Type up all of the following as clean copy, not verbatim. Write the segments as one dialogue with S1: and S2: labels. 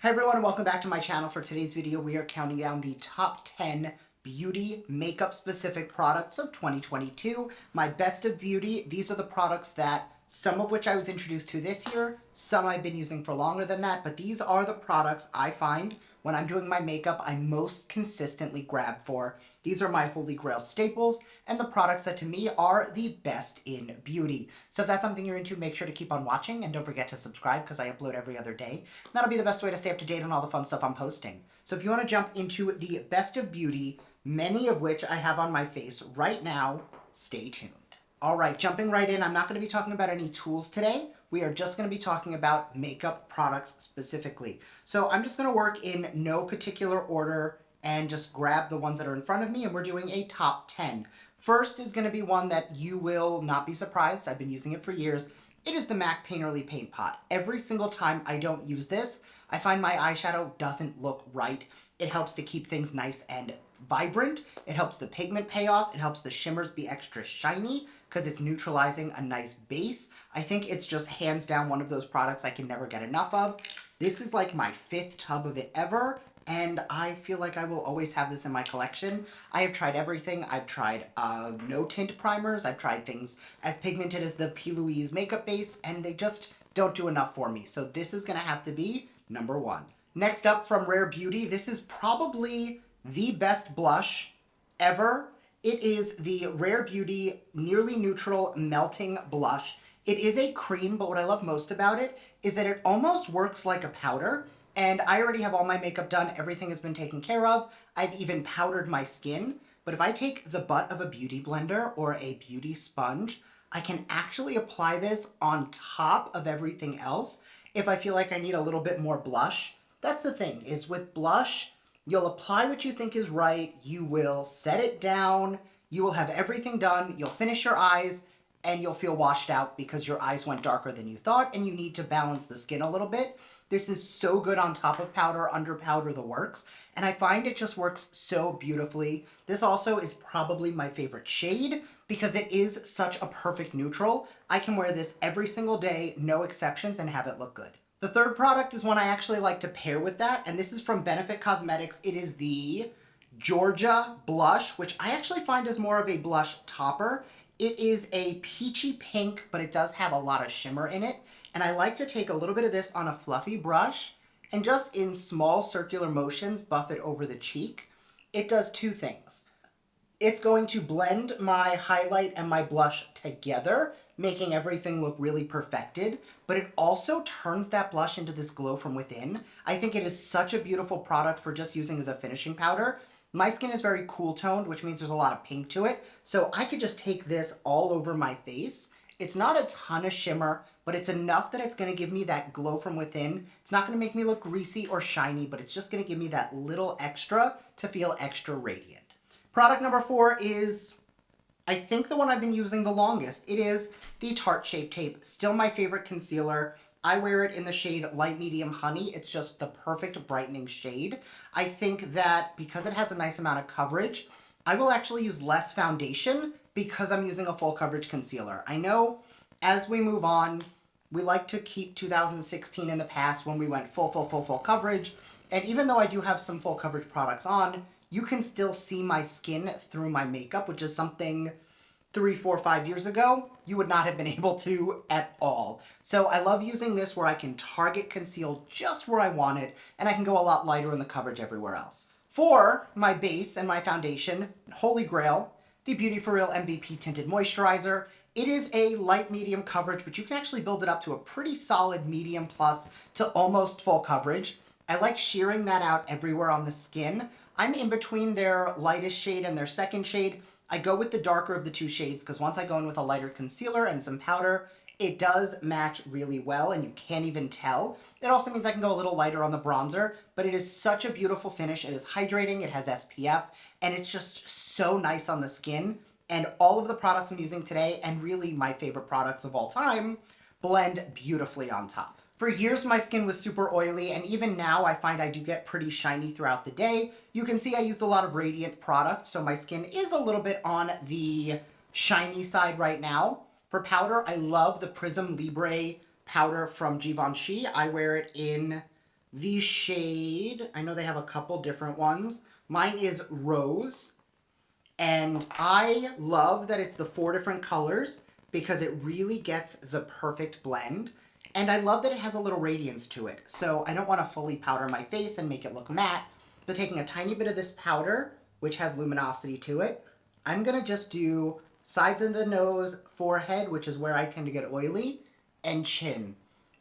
S1: Hi everyone and welcome back to my channel. For today's video, we are counting down the top 10 beauty makeup specific products of 2022. My best of beauty. These are the products that some of which I was introduced to this year, some I've been using for longer than that, but these are the products I find when I'm doing my makeup I most consistently grab for. These are my holy grail staples and the products that to me are the best in beauty. So if that's something you're into, make sure to keep on watching and don't forget to subscribe because I upload every other day. That'll be the best way to stay up to date on all the fun stuff I'm posting. So if you want to jump into the best of beauty, many of which I have on my face right now, stay tuned. All right, jumping right in, I'm not going to be talking about any tools today. We are just going to be talking about makeup products specifically. So I'm just going to work in no particular order and just grab the ones that are in front of me, and we're doing a top 10. First is going to be one that you will not be surprised. I've been using it for years. It is the MAC Painterly Paint Pot. Every single time I don't use this, I find my eyeshadow doesn't look right. It helps to keep things nice and vibrant. It helps the pigment pay off. It helps the shimmers be extra shiny because it's neutralizing a nice base. I think it's just hands down one of those products I can never get enough of. This is like my 5th tub of it ever, and I feel like I will always have this in my collection. I have tried everything. I've tried no tint primers. I've tried things as pigmented as the P. Louise makeup base, and they just don't do enough for me. So this is gonna have to be number 1. Next up from Rare Beauty, this is probably the best blush ever. It is the Rare Beauty Nearly Neutral Melting Blush. It is a cream, but what I love most about it is that it almost works like a powder. And I already have all my makeup done. Everything has been taken care of. I've even powdered my skin. But if I take the butt of a beauty blender or a beauty sponge, I can actually apply this on top of everything else if I feel like I need a little bit more blush. That's the thing, is with blush, you'll apply what you think is right, you will set it down, you will have everything done, you'll finish your eyes, and you'll feel washed out because your eyes went darker than you thought and you need to balance the skin a little bit. This is so good on top of powder, under powder, the works, and I find it just works so beautifully. This also is probably my favorite shade because it is such a perfect neutral. I can wear this every single day, no exceptions, and have it look good. The third product is one I actually like to pair with that, and this is from Benefit Cosmetics. It is the Georgia Blush, which I actually find is more of a blush topper. It is a peachy pink, but it does have a lot of shimmer in it, and I like to take a little bit of this on a fluffy brush and just in small circular motions buff it over the cheek. It does two things. It's going to blend my highlight and my blush together, making everything look really perfected, but it also turns that blush into this glow from within. I think it is such a beautiful product for just using as a finishing powder. My skin is very cool toned, which means there's a lot of pink to it, so I could just take this all over my face. It's not a ton of shimmer, but it's enough that it's going to give me that glow from within. It's not going to make me look greasy or shiny, but it's just going to give me that little extra to feel extra radiant. Product number 4 is, I think, the one I've been using the longest. It is the Tarte Shape Tape. Still my favorite concealer. I wear it in the shade Light Medium Honey. It's just the perfect brightening shade. I think that because it has a nice amount of coverage, I will actually use less foundation because I'm using a full coverage concealer. I know as we move on, we like to keep 2016 in the past when we went full coverage. And even though I do have some full coverage products on, you can still see my skin through my makeup, which is something 3, 4, 5 years ago you would not have been able to at all. So I love using this where I can target conceal just where I want it, and I can go a lot lighter in the coverage everywhere else. For my base and my foundation, Holy Grail, the Beauty For Real MVP Tinted Moisturizer. It is a light medium coverage, but you can actually build it up to a pretty solid medium plus to almost full coverage. I like shearing that out everywhere on the skin. I'm in between their lightest shade and their second shade. I go with the darker of the two shades because once I go in with a lighter concealer and some powder, it does match really well and you can't even tell. It also means I can go a little lighter on the bronzer, but it is such a beautiful finish. It is hydrating, it has SPF, and it's just so nice on the skin. And all of the products I'm using today, and really my favorite products of all time, blend beautifully on top. For years, my skin was super oily, and even now I find I do get pretty shiny throughout the day. You can see I used a lot of Radiant products, so my skin is a little bit on the shiny side right now. For powder, I love the Prism Libre powder from Givenchy. I wear it in the shade, I know they have a couple different ones. Mine is Rose. And I love that it's the 4 different colors because it really gets the perfect blend. And I love that it has a little radiance to it. So I don't want to fully powder my face and make it look matte, but taking a tiny bit of this powder, which has luminosity to it, I'm going to just do sides of the nose, forehead, which is where I tend to get oily, and chin.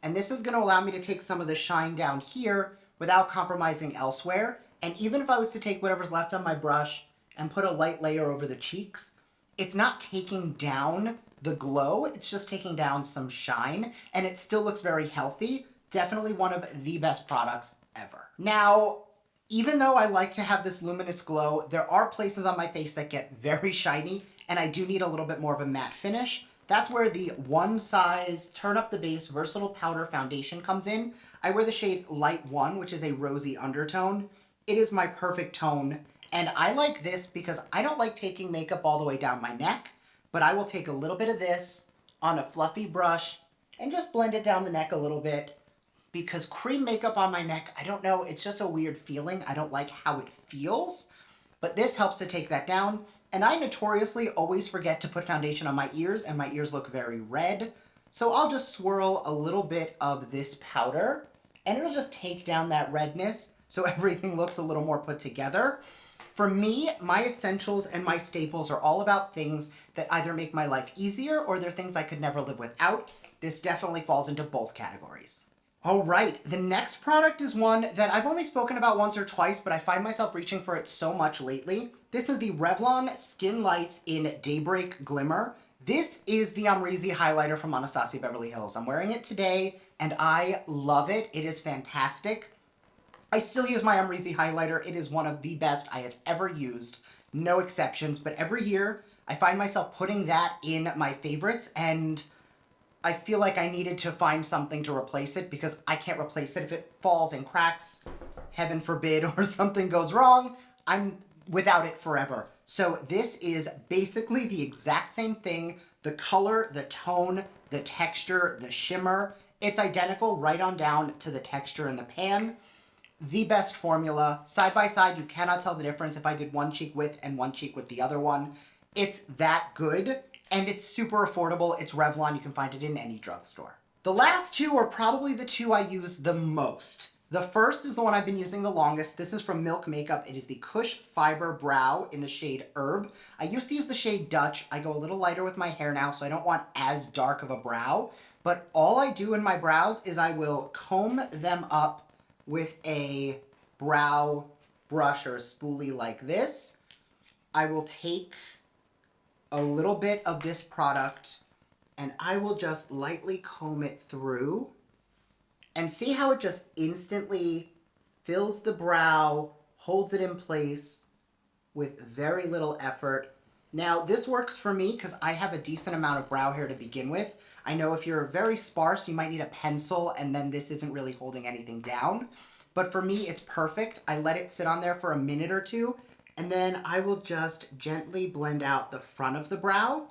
S1: And this is going to allow me to take some of the shine down here without compromising elsewhere. And even if I was to take whatever's left on my brush and put a light layer over the cheeks, it's not taking down the glow, it's just taking down some shine, and it still looks very healthy. Definitely one of the best products ever. Now, even though I like to have this luminous glow, there are places on my face that get very shiny, and I do need a little bit more of a matte finish. That's where the one size, turn up the base, versatile powder foundation comes in. I wear the shade Light 1, which is a rosy undertone. It is my perfect tone. And I like this because I don't like taking makeup all the way down my neck, but I will take a little bit of this on a fluffy brush and just blend it down the neck a little bit, because cream makeup on my neck, I don't know, it's just a weird feeling. I don't like how it feels, but this helps to take that down. And I notoriously always forget to put foundation on my ears, and my ears look very red. So I'll just swirl a little bit of this powder, and it'll just take down that redness so everything looks a little more put together. For me, my essentials and my staples are all about things that either make my life easier or they're things I could never live without. This definitely falls into both categories. All right, the next product is one that I've only spoken about once or twice, but I find myself reaching for it so much lately. This is the Revlon Skin Lights in Daybreak Glimmer. This is the Amrezy highlighter from Anastasia Beverly Hills. I'm wearing it today, and I love it. It is fantastic. I still use my Amrezy highlighter. It is one of the best I have ever used. No exceptions, but every year I find myself putting that in my favorites, and I feel like I needed to find something to replace it because I can't replace it. If it falls and cracks, heaven forbid, or something goes wrong, I'm without it forever. So this is basically the exact same thing. The color, the tone, the texture, the shimmer, it's identical right on down to the texture in the pan. The best formula. Side by side, you cannot tell the difference if I did one cheek with and one cheek with the other one. It's that good, and it's super affordable. It's Revlon. You can find it in any drugstore. The last two are probably the two I use the most. The first is the one I've been using the longest. This is from Milk Makeup. It is the Kush Fiber Brow in the shade Herb. I used to use the shade Dutch. I go a little lighter with my hair now, so I don't want as dark of a brow. But all I do in my brows is I will comb them up with a brow brush or a spoolie like this. I will take a little bit of this product and I will just lightly comb it through, and see how it just instantly fills the brow, holds it in place with very little effort. Now, this works for me because I have a decent amount of brow hair to begin with. I know if you're very sparse, you might need a pencil, and then this isn't really holding anything down. But for me, it's perfect. I let it sit on there for a minute or two, and then I will just gently blend out the front of the brow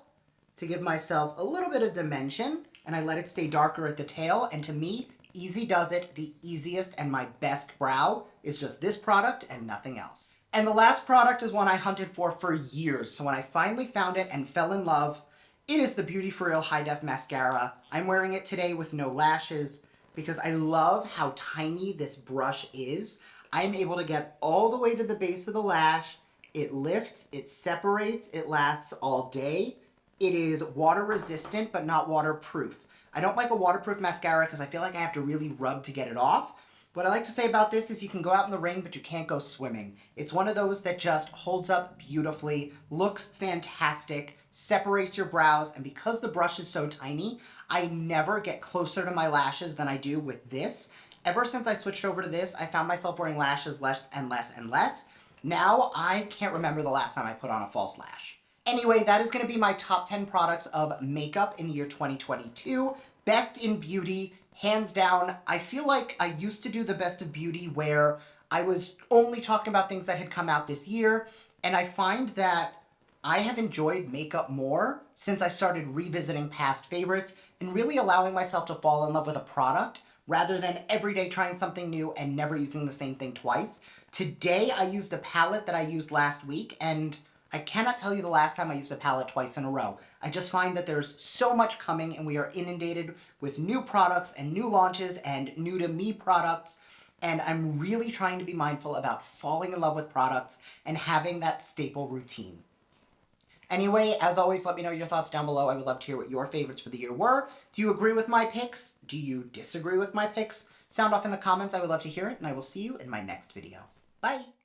S1: to give myself a little bit of dimension, and I let it stay darker at the tail. And to me, easy does it. The easiest and my best brow is just this product and nothing else. And the last product is one I hunted for years. So when I finally found it and fell in love, it is the Beauty For Real High Def Mascara. I'm wearing it today with no lashes because I love how tiny this brush is. I'm able to get all the way to the base of the lash. It lifts, it separates, it lasts all day. It is water resistant, but not waterproof. I don't like a waterproof mascara because I feel like I have to really rub to get it off. What I like to say about this is you can go out in the rain, but you can't go swimming. It's one of those that just holds up beautifully, looks fantastic, separates your brows, and because the brush is so tiny, I never get closer to my lashes than I do with this. Ever since I switched over to this, I found myself wearing lashes less and less and less. Now I can't remember the last time I put on a false lash. Anyway, that is going to be my top 10 products of makeup in the year 2022. Best in beauty, hands down. I feel like I used to do the best of beauty where I was only talking about things that had come out this year, and I find that I have enjoyed makeup more since I started revisiting past favorites and really allowing myself to fall in love with a product rather than every day trying something new and never using the same thing twice. Today I used a palette that I used last week, and I cannot tell you the last time I used a palette twice in a row. I just find that there's so much coming and we are inundated with new products and new launches and new to me products. And I'm really trying to be mindful about falling in love with products and having that staple routine. Anyway, as always, let me know your thoughts down below. I would love to hear what your favorites for the year were. Do you agree with my picks? Do you disagree with my picks? Sound off in the comments. I would love to hear it, and I will see you in my next video. Bye!